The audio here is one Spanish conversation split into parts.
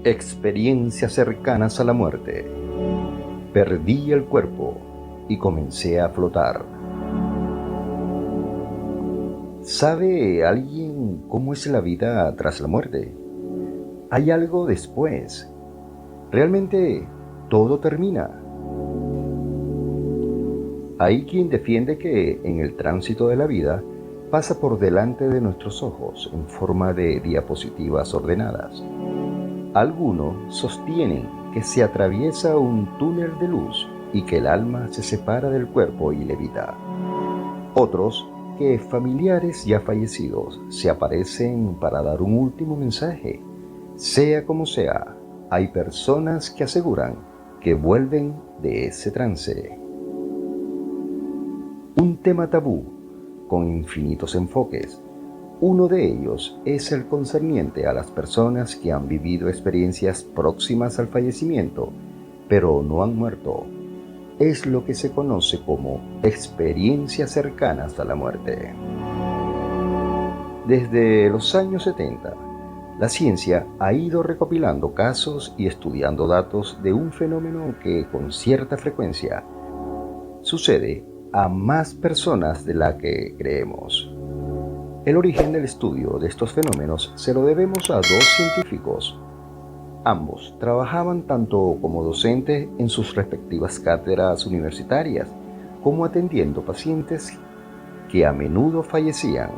Experiencias cercanas a la muerte. Perdí el cuerpo y comencé a flotar. ¿Sabe alguien cómo es la vida tras la muerte? ¿Hay algo después? ¿Realmente todo termina? Hay quien defiende que en el tránsito de la vida pasa por delante de nuestros ojos en forma de diapositivas ordenadas. Algunos sostienen que se atraviesa un túnel de luz y que el alma se separa del cuerpo y levita. Otros que familiares ya fallecidos se aparecen para dar un último mensaje. Sea como sea, hay personas que aseguran que vuelven de ese trance. Un tema tabú con infinitos enfoques. Uno de ellos es el concerniente a las personas que han vivido experiencias próximas al fallecimiento, pero no han muerto. Es lo que se conoce como experiencias cercanas a la muerte. Desde los años 70, la ciencia ha ido recopilando casos y estudiando datos de un fenómeno que con cierta frecuencia sucede a más personas de la que creemos. El origen del estudio de estos fenómenos se lo debemos a dos científicos. Ambos trabajaban tanto como docentes en sus respectivas cátedras universitarias, como atendiendo pacientes que a menudo fallecían.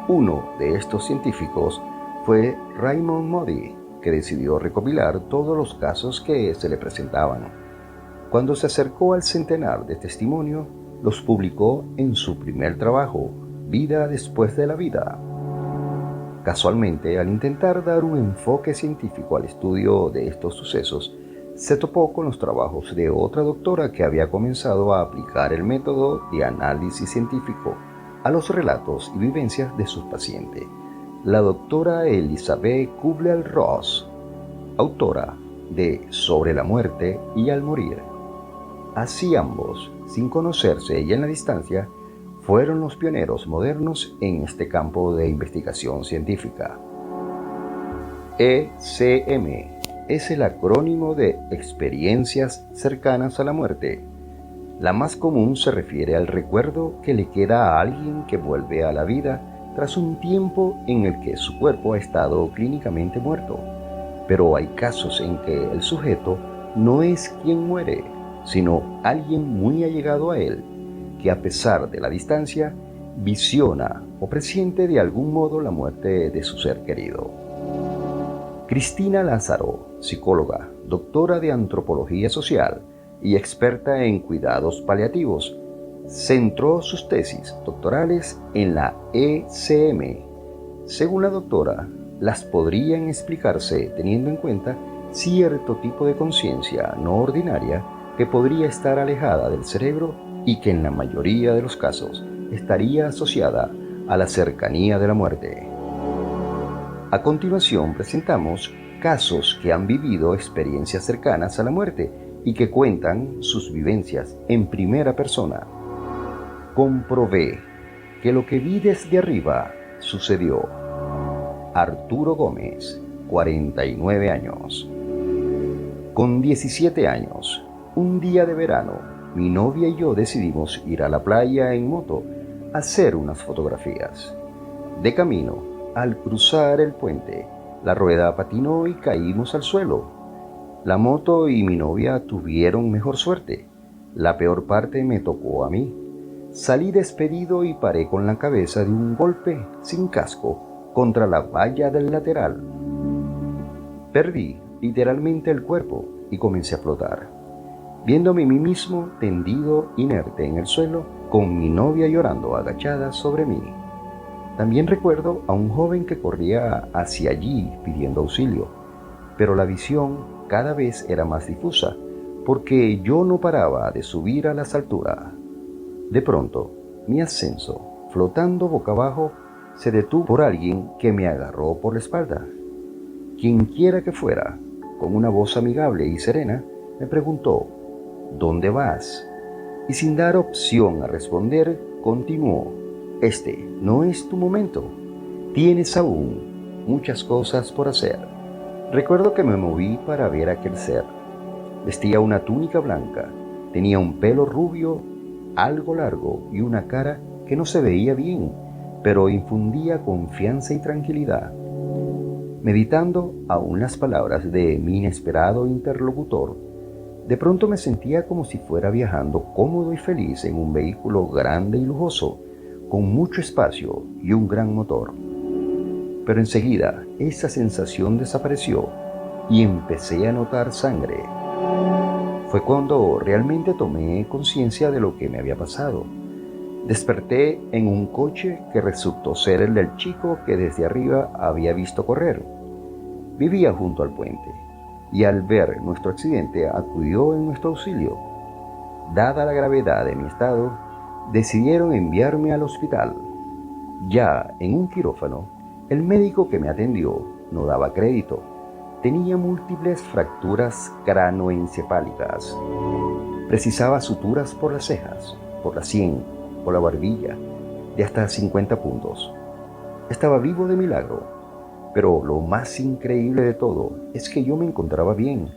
Uno de estos científicos fue Raymond Moody, que decidió recopilar todos los casos que se le presentaban. Cuando se acercó al centenar de testimonios, los publicó en su primer trabajo, Vida después de la vida. Casualmente, al intentar dar un enfoque científico al estudio de estos sucesos, se topó con los trabajos de otra doctora que había comenzado a aplicar el método de análisis científico a los relatos y vivencias de sus pacientes, la doctora Elizabeth Kubler-Ross, autora de Sobre la muerte y al morir. Así ambos, sin conocerse y en la distancia, fueron los pioneros modernos en este campo de investigación científica. ECM es el acrónimo de Experiencias cercanas a la muerte. La más común se refiere al recuerdo que le queda a alguien que vuelve a la vida tras un tiempo en el que su cuerpo ha estado clínicamente muerto. Pero hay casos en que el sujeto no es quien muere, sino alguien muy allegado a él, que a pesar de la distancia, visiona o presiente de algún modo la muerte de su ser querido. Cristina Lázaro, psicóloga, doctora de antropología social y experta en cuidados paliativos, centró sus tesis doctorales en la ECM. Según la doctora, las podrían explicarse teniendo en cuenta cierto tipo de conciencia no ordinaria que podría estar alejada del cerebro y que en la mayoría de los casos estaría asociada a la cercanía de la muerte. A continuación presentamos casos que han vivido experiencias cercanas a la muerte y que cuentan sus vivencias en primera persona. Comprobé que lo que vi desde arriba sucedió. Arturo Gómez, 49 años. Con 17 años, un día de verano, mi novia y yo decidimos ir a la playa en moto a hacer unas fotografías. De camino, al cruzar el puente, la rueda patinó y caímos al suelo. La moto y mi novia tuvieron mejor suerte. La peor parte me tocó a mí. Salí despedido y paré con la cabeza de un golpe sin casco contra la valla del lateral. Perdí literalmente el cuerpo y comencé a flotar, viéndome a mí mismo tendido inerte en el suelo, con mi novia llorando agachada sobre mí. También recuerdo a un joven que corría hacia allí pidiendo auxilio, pero la visión cada vez era más difusa, porque yo no paraba de subir a las alturas. De pronto, mi ascenso, flotando boca abajo, se detuvo por alguien que me agarró por la espalda. Quienquiera que fuera, con una voz amigable y serena, me preguntó: ¿dónde vas? Y sin dar opción a responder, continuó: este no es tu momento. Tienes aún muchas cosas por hacer. Recuerdo que me moví para ver a aquel ser. Vestía una túnica blanca, tenía un pelo rubio, algo largo y una cara que no se veía bien, pero infundía confianza y tranquilidad. Meditando aún las palabras de mi inesperado interlocutor, de pronto me sentía como si fuera viajando cómodo y feliz en un vehículo grande y lujoso, con mucho espacio y un gran motor. Pero enseguida esa sensación desapareció y empecé a notar sangre. Fue cuando realmente tomé conciencia de lo que me había pasado. Desperté en un coche que resultó ser el del chico que desde arriba había visto correr. Vivía junto al puente y al ver nuestro accidente acudió en nuestro auxilio. Dada la gravedad de mi estado, decidieron enviarme al hospital. Ya en un quirófano, el médico que me atendió no daba crédito. Tenía múltiples fracturas cranoencefálicas. Precisaba suturas por las cejas, por la sien, por la barbilla, de hasta 50 puntos. Estaba vivo de milagro, pero lo más increíble de todo es que yo me encontraba bien.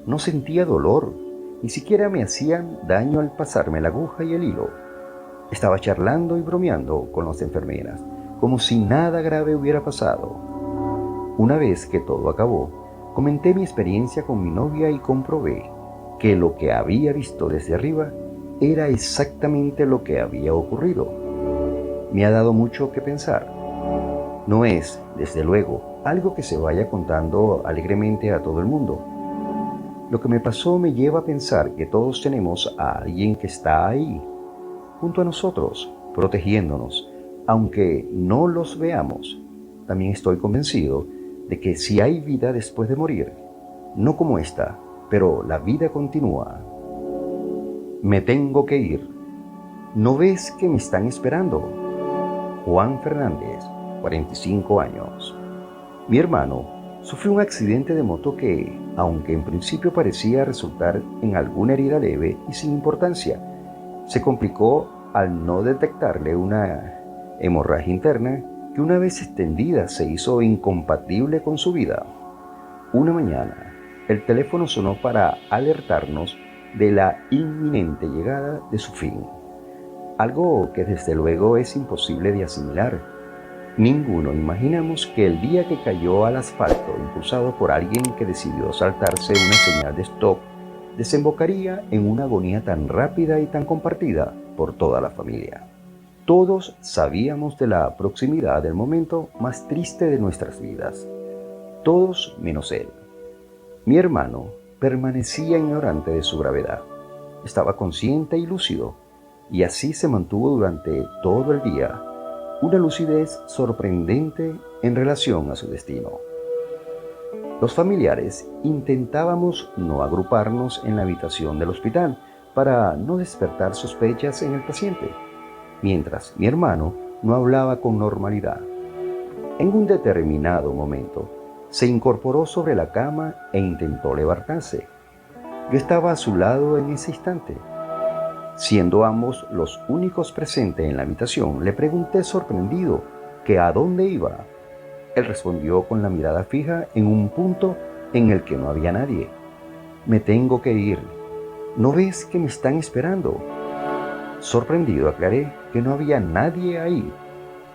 No sentía dolor, ni siquiera me hacían daño al pasarme la aguja y el hilo. Estaba charlando y bromeando con las enfermeras, como si nada grave hubiera pasado. Una vez que todo acabó, comenté mi experiencia con mi novia y comprobé que lo que había visto desde arriba era exactamente lo que había ocurrido. Me ha dado mucho que pensar. No es, desde luego, algo que se vaya contando alegremente a todo el mundo. Lo que me pasó me lleva a pensar que todos tenemos a alguien que está ahí, junto a nosotros, protegiéndonos, aunque no los veamos. También estoy convencido de que si hay vida después de morir, no como esta, pero la vida continúa. Me tengo que ir. ¿No ves que me están esperando? Juan Fernández, 45 años. Mi hermano sufrió un accidente de moto que, aunque en principio parecía resultar en alguna herida leve y sin importancia, se complicó al no detectarle una hemorragia interna que una vez extendida se hizo incompatible con su vida. Una mañana, el teléfono sonó para alertarnos de la inminente llegada de su fin, algo que desde luego es imposible de asimilar. Ninguno imaginamos que el día que cayó al asfalto, impulsado por alguien que decidió saltarse una señal de stop, desembocaría en una agonía tan rápida y tan compartida por toda la familia. Todos sabíamos de la proximidad del momento más triste de nuestras vidas. Todos menos él. Mi hermano permanecía ignorante de su gravedad. Estaba consciente y lúcido, y así se mantuvo durante todo el día, una lucidez sorprendente en relación a su destino. Los familiares intentábamos no agruparnos en la habitación del hospital para no despertar sospechas en el paciente, mientras mi hermano no hablaba con normalidad. En un determinado momento, se incorporó sobre la cama e intentó levantarse. Yo estaba a su lado en ese instante. Siendo ambos los únicos presentes en la habitación, le pregunté sorprendido que a dónde iba. Él respondió con la mirada fija en un punto en el que no había nadie. Me tengo que ir. ¿No ves que me están esperando? Sorprendido aclaré que no había nadie ahí,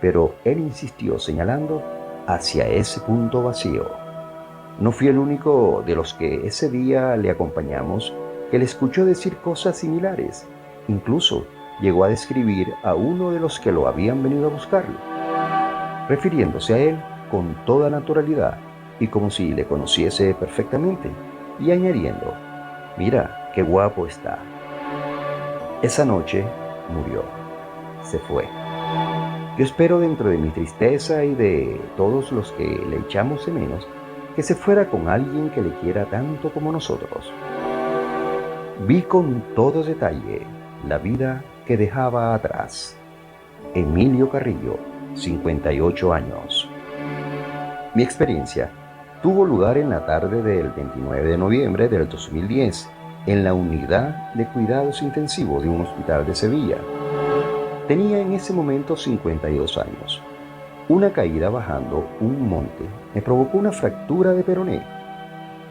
pero él insistió señalando hacia ese punto vacío. No fui el único de los que ese día le acompañamos que le escuchó decir cosas similares. Incluso llegó a describir a uno de los que lo habían venido a buscarlo, refiriéndose a él con toda naturalidad y como si le conociese perfectamente, y añadiendo: «Mira, qué guapo está». Esa noche murió, se fue. Yo espero, dentro de mi tristeza y de todos los que le echamos de menos, que se fuera con alguien que le quiera tanto como nosotros. Vi con todo detalle la vida que dejaba atrás. Emilio Carrillo, 58 años. Mi experiencia tuvo lugar en la tarde del 29 de noviembre del 2010 en la unidad de cuidados intensivos de un hospital de Sevilla. Tenía en ese momento 52 años. Una caída bajando un monte me provocó una fractura de peroné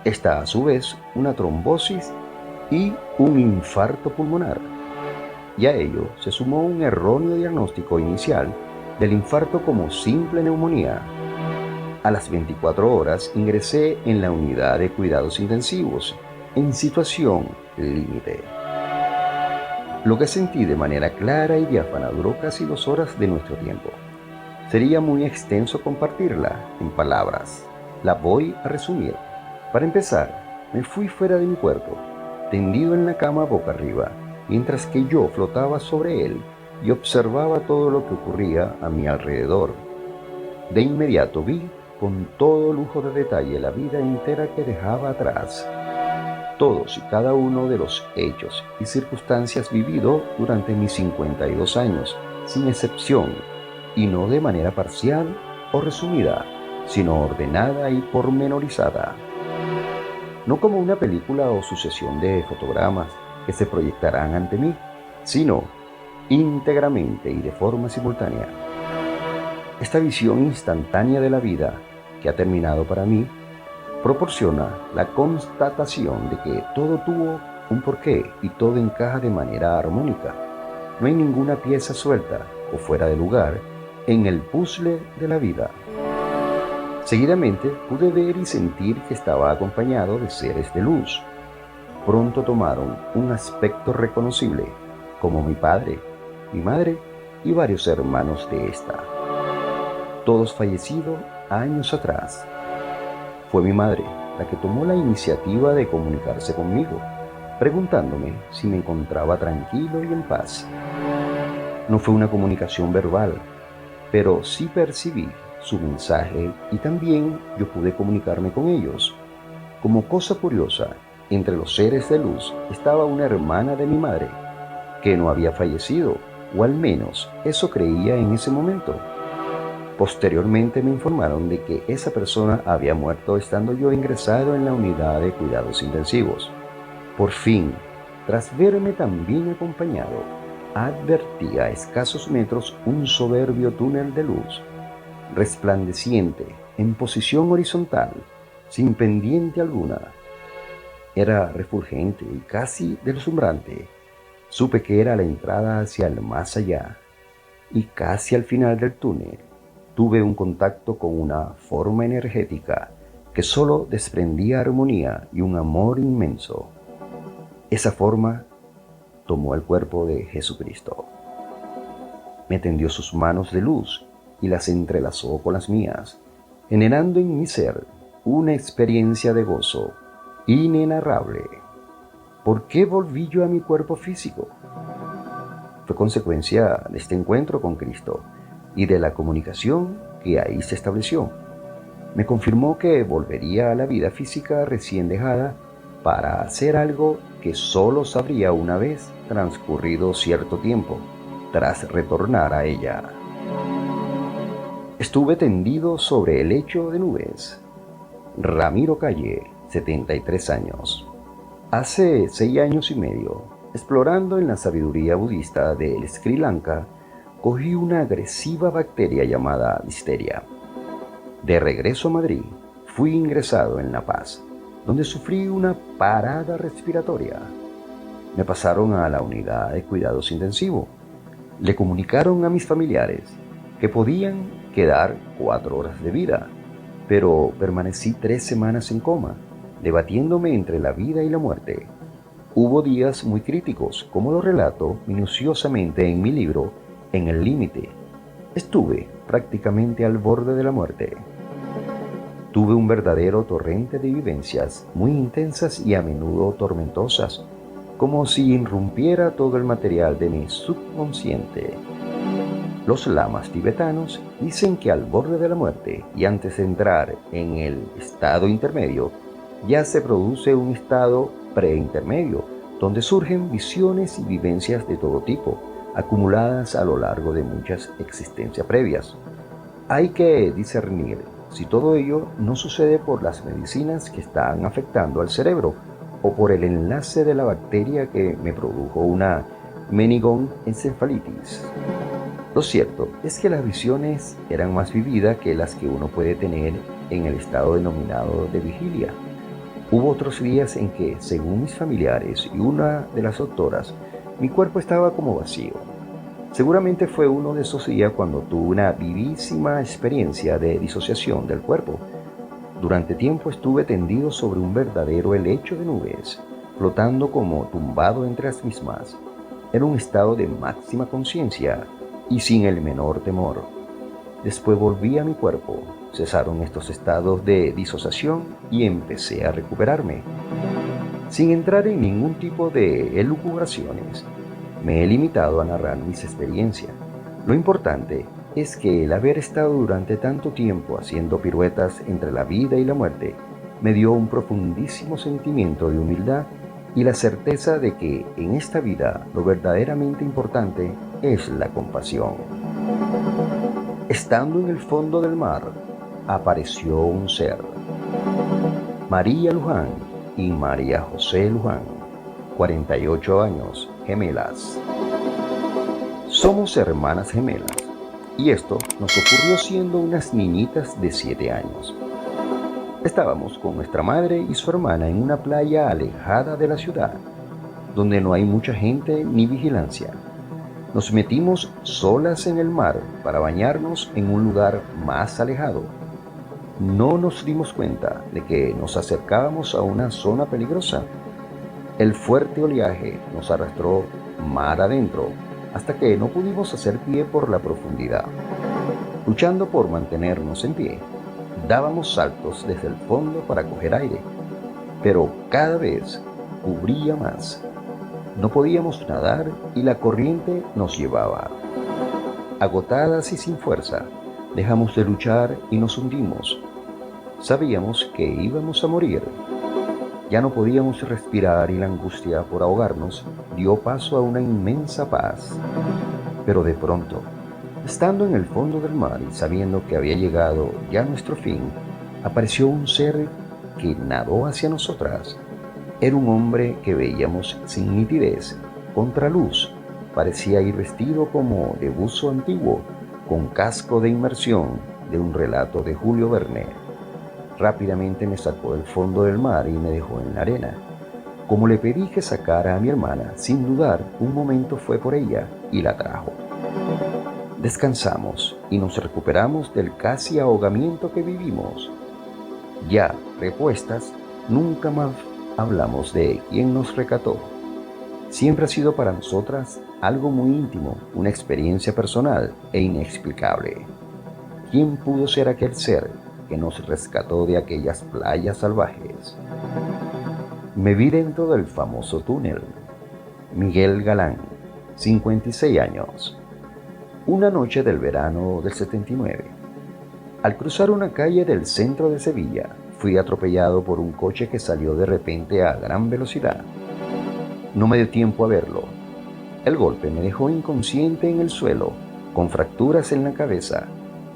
Esta a su vez una trombosis y un infarto pulmonar. Y a ello se sumó un erróneo diagnóstico inicial del infarto como simple neumonía. A las 24 horas ingresé en la unidad de cuidados intensivos, en situación límite. Lo que sentí de manera clara y diáfana duró casi 2 horas de nuestro tiempo. Sería muy extenso compartirla en palabras. La voy a resumir. Para empezar, me fui fuera de mi cuerpo, tendido en la cama boca arriba, mientras que yo flotaba sobre él y observaba todo lo que ocurría a mi alrededor. De inmediato vi con todo lujo de detalle la vida entera que dejaba atrás. Todos y cada uno de los hechos y circunstancias vividos durante mis 52 años, sin excepción, y no de manera parcial o resumida, sino ordenada y pormenorizada. No como una película o sucesión de fotogramas que se proyectarán ante mí, sino íntegramente y de forma simultánea. Esta visión instantánea de la vida que ha terminado para mí proporciona la constatación de que todo tuvo un porqué y todo encaja de manera armónica. No hay ninguna pieza suelta o fuera de lugar en el puzzle de la vida. Seguidamente pude ver y sentir que estaba acompañado de seres de luz. Pronto tomaron un aspecto reconocible, como mi padre, mi madre y varios hermanos de esta. Todos fallecidos años atrás. Fue mi madre la que tomó la iniciativa de comunicarse conmigo, preguntándome si me encontraba tranquilo y en paz. No fue una comunicación verbal, pero sí percibí su mensaje y también yo pude comunicarme con ellos. Como cosa curiosa, entre los seres de luz estaba una hermana de mi madre, que no había fallecido, o al menos eso creía en ese momento. Posteriormente me informaron de que esa persona había muerto estando yo ingresado en la unidad de cuidados intensivos. Por fin, tras verme tan bien acompañado, advertí a escasos metros un soberbio túnel de luz, resplandeciente, en posición horizontal, sin pendiente alguna. Era refulgente y casi deslumbrante. Supe que era la entrada hacia el más allá, y casi al final del túnel tuve un contacto con una forma energética que solo desprendía armonía y un amor inmenso. Esa forma tomó el cuerpo de Jesucristo. Me tendió sus manos de luz y las entrelazó con las mías, generando en mi ser una experiencia de gozo inenarrable. ¿Por qué volví yo a mi cuerpo físico? Fue consecuencia de este encuentro con Cristo y de la comunicación que ahí se estableció. Me confirmó que volvería a la vida física recién dejada para hacer algo que solo sabría una vez transcurrido cierto tiempo, tras retornar a ella. Estuve tendido sobre el lecho de nubes. Ramiro Calle, 73 años. Hace 6 años y medio, explorando en la sabiduría budista del Sri Lanka, cogí una agresiva bacteria llamada Listeria. De regreso a Madrid, fui ingresado en La Paz, donde sufrí una parada respiratoria. Me pasaron a la unidad de cuidados intensivos. Le comunicaron a mis familiares que podían quedar 4 horas de vida, pero permanecí 3 semanas en coma, debatiéndome entre la vida y la muerte. Hubo días muy críticos, como lo relato minuciosamente en mi libro En el límite. Estuve prácticamente al borde de la muerte. Tuve un verdadero torrente de vivencias muy intensas y a menudo tormentosas, como si irrumpiera todo el material de mi subconsciente. Los lamas tibetanos dicen que al borde de la muerte y antes de entrar en el estado intermedio, ya se produce un estado preintermedio, donde surgen visiones y vivencias de todo tipo, acumuladas a lo largo de muchas existencias previas. Hay que discernir si todo ello no sucede por las medicinas que están afectando al cerebro o por el enlace de la bacteria que me produjo una meningoencefalitis. Lo cierto es que las visiones eran más vividas que las que uno puede tener en el estado denominado de vigilia. Hubo otros días en que, según mis familiares y una de las doctoras, mi cuerpo estaba como vacío. Seguramente fue uno de esos días cuando tuve una vivísima experiencia de disociación del cuerpo. Durante tiempo estuve tendido sobre un verdadero helecho de nubes, flotando como tumbado entre las mismas. Era un estado de máxima conciencia y sin el menor temor. Después volví a mi cuerpo, cesaron estos estados de disociación y empecé a recuperarme. Sin entrar en ningún tipo de elucubraciones, me he limitado a narrar mis experiencias. Lo importante es que el haber estado durante tanto tiempo haciendo piruetas entre la vida y la muerte me dio un profundísimo sentimiento de humildad y la certeza de que en esta vida lo verdaderamente importante es la compasión. Estando en el fondo del mar, apareció un ser. María Luján y María José Luján, 48 años, gemelas. Somos hermanas gemelas, y esto nos ocurrió siendo unas niñitas de 7 años. Estábamos con nuestra madre y su hermana en una playa alejada de la ciudad, donde no hay mucha gente ni vigilancia. Nos metimos solas en el mar para bañarnos en un lugar más alejado. No nos dimos cuenta de que nos acercábamos a una zona peligrosa. El fuerte oleaje nos arrastró mar adentro hasta que no pudimos hacer pie por la profundidad. Luchando por mantenernos en pie, dábamos saltos desde el fondo para coger aire, pero cada vez cubría más. No podíamos nadar y la corriente nos llevaba. Agotadas y sin fuerza, dejamos de luchar y nos hundimos. Sabíamos que íbamos a morir. Ya no podíamos respirar y la angustia por ahogarnos dio paso a una inmensa paz. Pero de pronto, estando en el fondo del mar y sabiendo que había llegado ya nuestro fin, apareció un ser que nadó hacia nosotras. Era un hombre que veíamos sin nitidez, contraluz. Parecía ir vestido como de buzo antiguo, con casco de inmersión de un relato de Julio Verne. Rápidamente me sacó del fondo del mar y me dejó en la arena. Como le pedí que sacara a mi hermana, sin dudar, un momento fue por ella y la trajo. Descansamos y nos recuperamos del casi ahogamiento que vivimos. Ya repuestas, nunca más hablamos de quién nos rescató. Siempre ha sido para nosotras algo muy íntimo, una experiencia personal e inexplicable. ¿Quién pudo ser aquel ser que nos rescató de aquellas playas salvajes? Me vi dentro del famoso túnel. Miguel Galán, 56 años. Una noche del verano del 79. Al cruzar una calle del centro de Sevilla, fui atropellado por un coche que salió de repente a gran velocidad. No me dio tiempo a verlo. El golpe me dejó inconsciente en el suelo, con fracturas en la cabeza,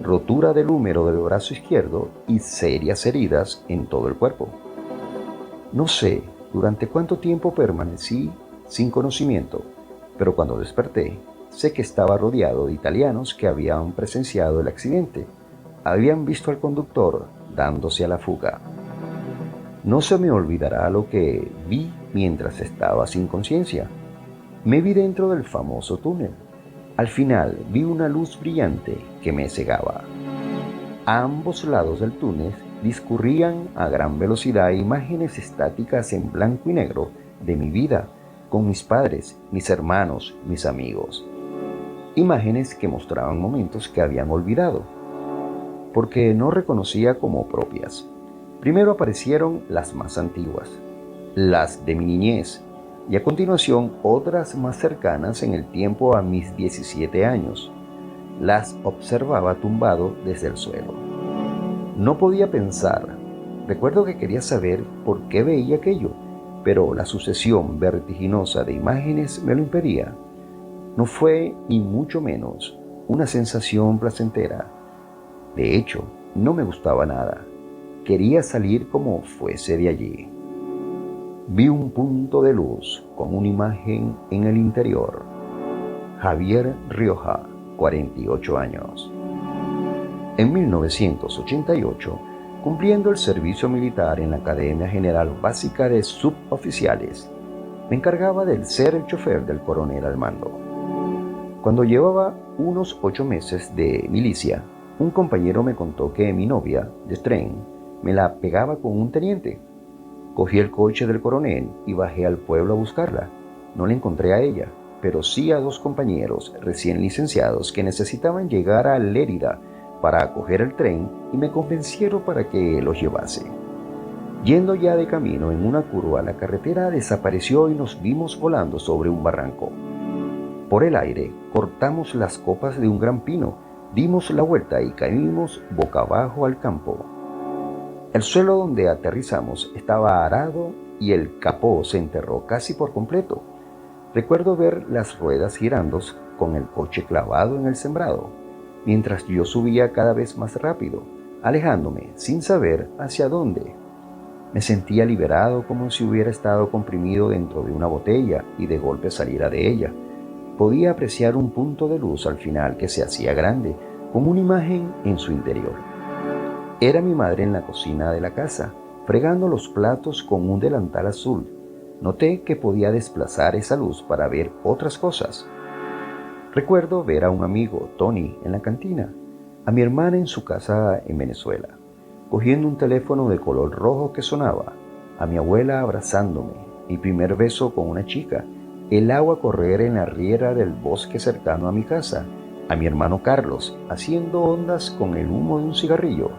rotura del húmero del brazo izquierdo y serias heridas en todo el cuerpo. No sé durante cuánto tiempo permanecí sin conocimiento, pero cuando desperté, sé que estaba rodeado de italianos que habían presenciado el accidente. Habían visto al conductor dándose a la fuga. No se me olvidará lo que vi mientras estaba sin conciencia. Me vi dentro del famoso túnel. Al final vi una luz brillante que me cegaba. A ambos lados del túnel discurrían a gran velocidad imágenes estáticas en blanco y negro de mi vida, con mis padres, mis hermanos, mis amigos. Imágenes que mostraban momentos que habían olvidado, porque no reconocía como propias. Primero aparecieron las más antiguas, las de mi niñez, y a continuación otras más cercanas en el tiempo a mis 17 años. Las observaba tumbado desde el suelo. No podía pensar. Recuerdo que quería saber por qué veía aquello, pero la sucesión vertiginosa de imágenes me lo impedía. No fue, ni mucho menos, una sensación placentera. De hecho, no me gustaba nada. Quería salir como fuese de allí. Vi un punto de luz con una imagen en el interior. Javier Rioja, 48 años. En 1988 cumpliendo el servicio militar en la Academia General Básica de Suboficiales. Me encargaba de ser el chofer del coronel al mando. Cuando llevaba unos 8 meses de milicia, un compañero me contó que mi novia, de tren, me la pegaba con un teniente. Cogí el coche del coronel y bajé al pueblo a buscarla. No la encontré a ella, pero sí a 2 compañeros recién licenciados que necesitaban llegar a Lérida para coger el tren y me convencieron para que los llevase. Yendo ya de camino en una curva, la carretera desapareció y nos vimos volando sobre un barranco. Por el aire cortamos las copas de un gran pino, dimos la vuelta y caímos boca abajo al campo. El suelo donde aterrizamos estaba arado y el capó se enterró casi por completo. Recuerdo ver las ruedas girando con el coche clavado en el sembrado, mientras yo subía cada vez más rápido, alejándome sin saber hacia dónde. Me sentía liberado, como si hubiera estado comprimido dentro de una botella y de golpe saliera de ella. Podía apreciar un punto de luz al final que se hacía grande, como una imagen en su interior. Era mi madre en la cocina de la casa, fregando los platos con un delantal azul. Noté que podía desplazar esa luz para ver otras cosas. Recuerdo ver a un amigo, Tony, en la cantina, a mi hermana en su casa en Venezuela, cogiendo un teléfono de color rojo que sonaba, a mi abuela abrazándome, mi primer beso con una chica, el agua correr en la riera del bosque cercano a mi casa, a mi hermano Carlos haciendo ondas con el humo de un cigarrillo.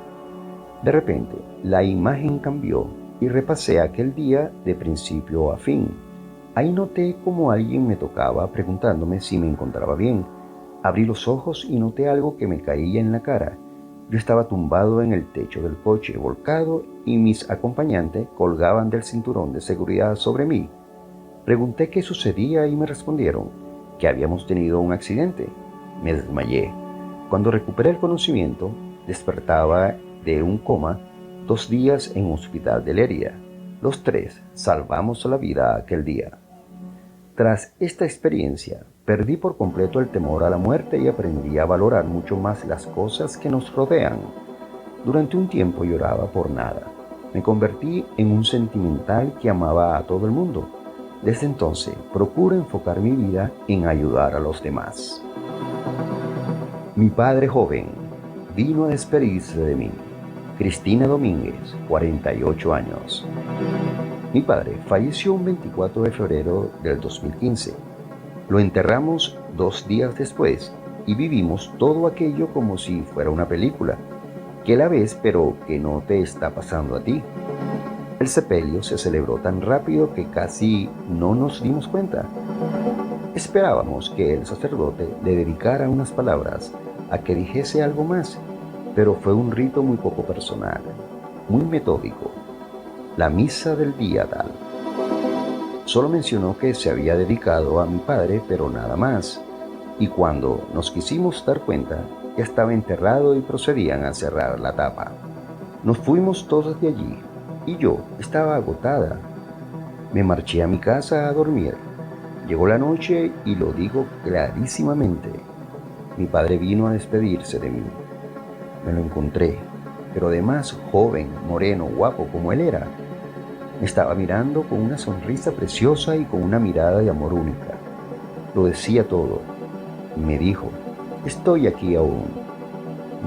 De repente, la imagen cambió y repasé aquel día de principio a fin. Ahí noté como alguien me tocaba preguntándome si me encontraba bien. Abrí los ojos y noté algo que me caía en la cara. Yo estaba tumbado en el techo del coche, volcado, y mis acompañantes colgaban del cinturón de seguridad sobre mí. Pregunté qué sucedía y me respondieron que habíamos tenido un accidente. Me desmayé. Cuando recuperé el conocimiento, despertaba de un coma 2 días en un hospital de Lérida. Los 3 salvamos la vida aquel día. Tras esta experiencia, perdí por completo el temor a la muerte y aprendí a valorar mucho más las cosas que nos rodean. Durante un tiempo lloraba por nada. Me convertí en un sentimental que amaba a todo el mundo. Desde entonces, procuro enfocar mi vida en ayudar a los demás. Mi padre joven vino a despedirse de mí. Cristina Domínguez, 48 años. Mi padre falleció un 24 de febrero del 2015. Lo enterramos 2 días después y vivimos todo aquello como si fuera una película, que la ves pero que no te está pasando a ti. El sepelio se celebró tan rápido que casi no nos dimos cuenta. Esperábamos que el sacerdote le dedicara unas palabras, a que dijese algo más, pero fue un rito muy poco personal, muy metódico. La misa del día tal. Solo mencionó que se había dedicado a mi padre, pero nada más. Y cuando nos quisimos dar cuenta, ya estaba enterrado y procedían a cerrar la tapa. Nos fuimos todos de allí, y yo estaba agotada. Me marché a mi casa a dormir. Llegó la noche y lo digo clarísimamente. Mi padre vino a despedirse de mí. Me lo encontré, pero además joven, moreno, guapo como él era. Me estaba mirando con una sonrisa preciosa y con una mirada de amor única. Lo decía todo. Y me dijo, estoy aquí aún.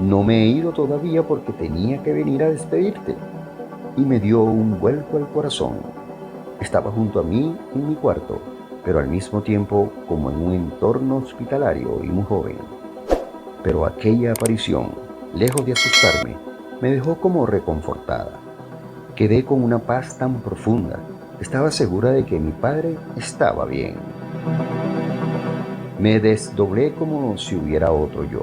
No me he ido todavía porque tenía que venir a despedirte. Y me dio un vuelco al corazón. Estaba junto a mí en mi cuarto, pero al mismo tiempo como en un entorno hospitalario y muy joven. Pero aquella aparición, lejos de asustarme, me dejó como reconfortada. Quedé con una paz tan profunda. Estaba segura de que mi padre estaba bien. Me desdoblé como si hubiera otro yo.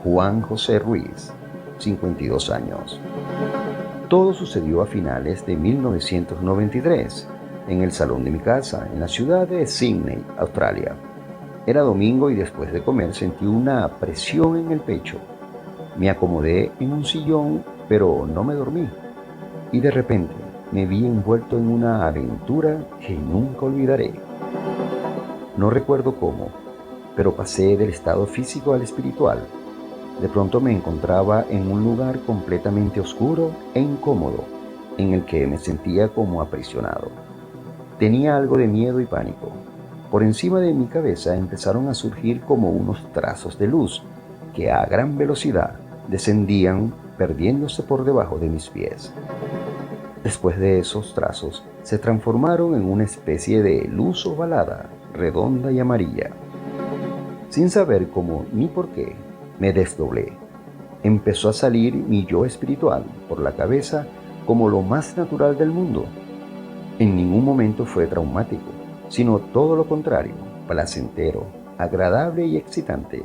Juan José Ruiz, 52 años. Todo sucedió a finales de 1993, en el salón de mi casa, en la ciudad de Sydney, Australia. Era domingo y después de comer sentí una presión en el pecho. Me acomodé en un sillón, pero no me dormí. Y de repente me vi envuelto en una aventura que nunca olvidaré. No recuerdo cómo, pero pasé del estado físico al espiritual. De pronto me encontraba en un lugar completamente oscuro e incómodo, en el que me sentía como aprisionado. Tenía algo de miedo y pánico. Por encima de mi cabeza empezaron a surgir como unos trazos de luz que a gran velocidad descendían, perdiéndose por debajo de mis pies. Después de esos trazos se transformaron en una especie de luz ovalada, redonda y amarilla. Sin saber cómo ni por qué, me desdoblé. Empezó a salir mi yo espiritual por la cabeza como lo más natural del mundo. En ningún momento fue traumático, sino todo lo contrario, placentero, agradable y excitante.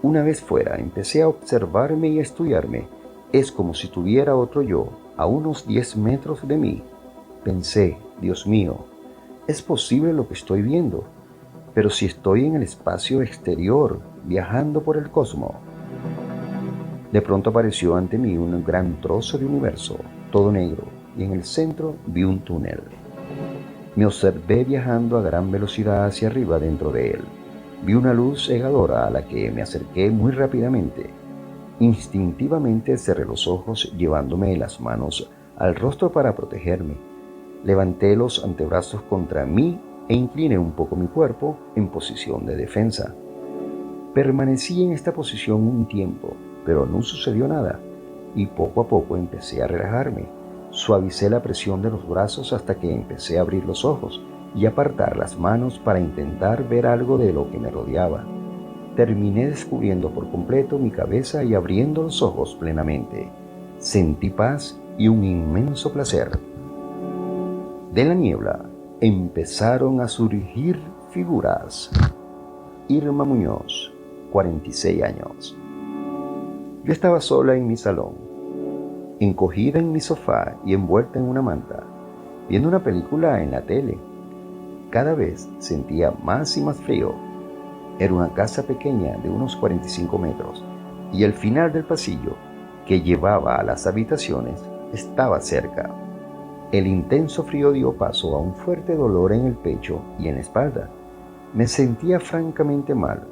Una vez fuera, empecé a observarme y a estudiarme. Es como si tuviera otro yo a unos 10 metros de mí. Pensé, Dios mío, ¿es posible lo que estoy viendo? Pero si estoy en el espacio exterior, viajando por el cosmos. De pronto apareció ante mí un gran trozo de universo, todo negro, y en el centro vi un túnel. Me observé viajando a gran velocidad hacia arriba dentro de él. Vi una luz cegadora a la que me acerqué muy rápidamente. Instintivamente cerré los ojos, llevándome las manos al rostro para protegerme. Levanté los antebrazos contra mí e incliné un poco mi cuerpo en posición de defensa. Permanecí en esta posición un tiempo, pero no sucedió nada, y poco a poco empecé a relajarme. Suavicé la presión de los brazos hasta que empecé a abrir los ojos y apartar las manos para intentar ver algo de lo que me rodeaba. Terminé descubriendo por completo mi cabeza y abriendo los ojos plenamente. Sentí paz y un inmenso placer. De la niebla empezaron a surgir figuras. Irma Muñoz, 46 años. Yo estaba sola en mi salón, encogida en mi sofá y envuelta en una manta, viendo una película en la tele. Cada vez sentía más y más frío. Era una casa pequeña de unos 45 metros y el final del pasillo, que llevaba a las habitaciones, estaba cerca. El intenso frío dio paso a un fuerte dolor en el pecho y en la espalda. Me sentía francamente mal.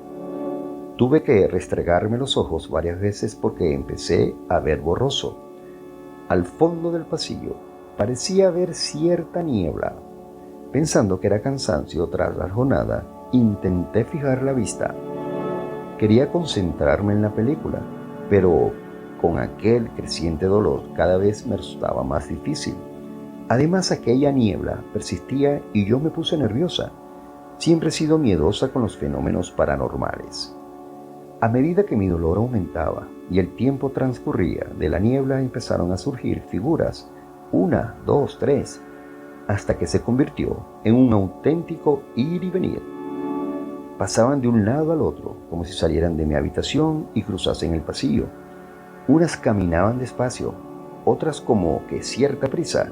Tuve que restregarme los ojos varias veces porque empecé a ver borroso. Al fondo del pasillo parecía haber cierta niebla. Pensando que era cansancio tras la jornada, intenté fijar la vista. Quería concentrarme en la película, pero con aquel creciente dolor cada vez me resultaba más difícil. Además, aquella niebla persistía y yo me puse nerviosa. Siempre he sido miedosa con los fenómenos paranormales. A medida que mi dolor aumentaba y el tiempo transcurría, de la niebla empezaron a surgir figuras, 1, 2, 3, hasta que se convirtió en un auténtico ir y venir. Pasaban de un lado al otro, como si salieran de mi habitación y cruzasen el pasillo. Unas caminaban despacio, otras como que cierta prisa.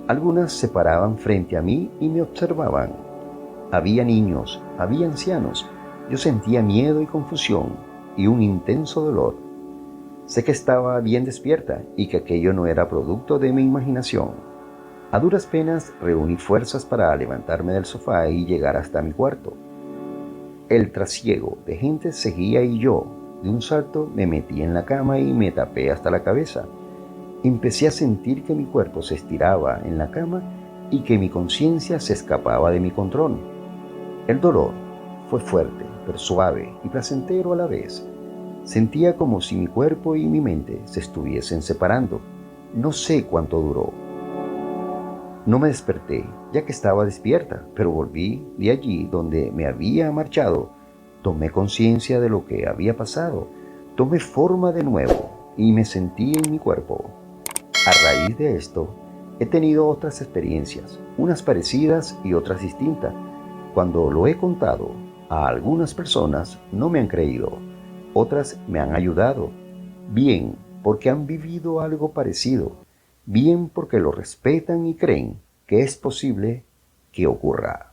Algunas se paraban frente a mí y me observaban. Había niños, había ancianos. Yo sentía miedo y confusión y un intenso dolor. Sé que estaba bien despierta y que aquello no era producto de mi imaginación. A duras penas reuní fuerzas para levantarme del sofá y llegar hasta mi cuarto. El trasiego de gente seguía y yo, de un salto, me metí en la cama y me tapé hasta la cabeza. Empecé a sentir que mi cuerpo se estiraba en la cama y que mi conciencia se escapaba de mi control. El dolor fue fuerte, pero suave y placentero a la vez. Sentía como si mi cuerpo y mi mente se estuviesen separando. No sé cuánto duró. No me desperté, ya que estaba despierta, pero volví de allí donde me había marchado. Tomé conciencia de lo que había pasado. Tomé forma de nuevo y me sentí en mi cuerpo. A raíz de esto, he tenido otras experiencias, unas parecidas y otras distintas. Cuando lo he contado a algunas personas, no me han creído. Otras me han ayudado. Bien porque han vivido algo parecido. Bien porque lo respetan y creen que es posible que ocurra.